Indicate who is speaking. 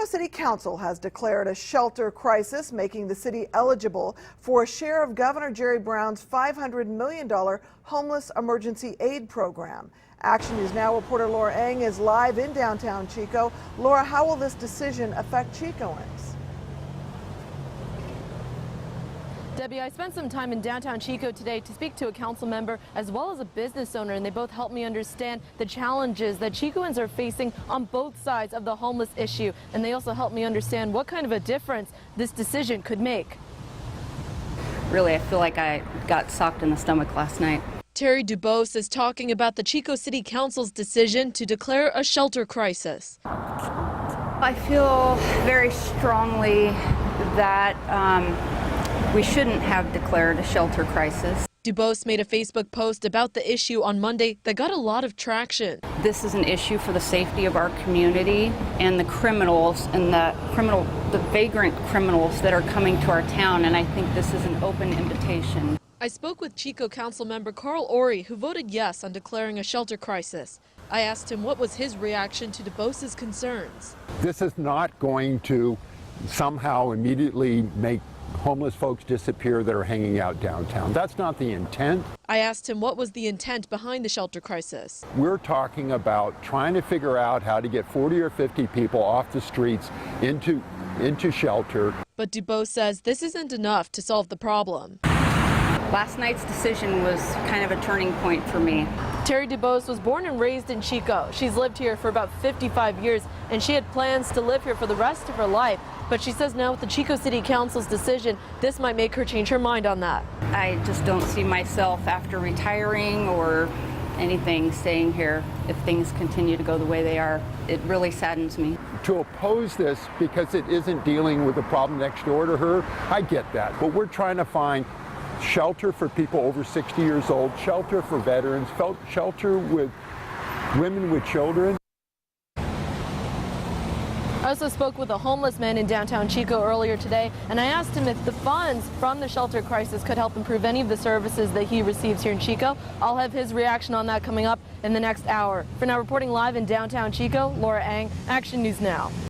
Speaker 1: Chico City Council has declared a shelter crisis, making the city eligible for a share of Governor Jerry Brown's $500 million homeless emergency aid program. Action News Now reporter Laura Eng is live in downtown Chico. Laura, how will this decision affect Chicoans?
Speaker 2: Debbie, I spent some time in downtown Chico today to speak to a council member as well as a business owner, and they both helped me understand the challenges that Chicoans are facing on both sides of the homeless issue. And they also helped me understand what kind of a difference this decision could make.
Speaker 3: Really, I feel like I got socked in the stomach last night.
Speaker 2: Terry Dubose is talking about the Chico City Council's decision to declare a shelter crisis.
Speaker 3: I feel very strongly that we shouldn't have declared a shelter crisis.
Speaker 2: Dubose made a Facebook post about the issue on Monday that got a lot of traction.
Speaker 3: This is an issue for the safety of our community and the criminals and the vagrant criminals that are coming to our town, and I think this is an open invitation.
Speaker 2: I spoke with Chico Council member Carl Ori, who voted yes on declaring a shelter crisis. I asked him what was his reaction to Dubose's concerns.
Speaker 4: This is not going to somehow immediately make homeless folks disappear that are hanging out downtown. That's not the intent.
Speaker 2: I asked him what was the intent behind the shelter crisis.
Speaker 4: We're talking about trying to figure out how to get 40 or 50 people off the streets into shelter.
Speaker 2: But Dubose says this isn't enough to solve the problem.
Speaker 3: Last night's decision was kind of a turning point for me.
Speaker 2: Terry Dubose was born and raised in Chico. She's lived here for about 55 years, and she had plans to live here for the rest of her life. But she says now with the Chico City Council's decision, this might make her change her mind on that.
Speaker 3: I just don't see myself after retiring or anything staying here if things continue to go the way they are. It really saddens me.
Speaker 4: To oppose this because it isn't dealing with the problem next door to her, I get that. But we're trying to find shelter for people over 60 years old, shelter for veterans, shelter with women with children.
Speaker 2: I also spoke with a homeless man in downtown Chico earlier today, and I asked him if the funds from the shelter crisis could help improve any of the services that he receives here in Chico. I'll have his reaction on that coming up in the next hour. For now, reporting live in downtown Chico, Laura Eng, Action News Now.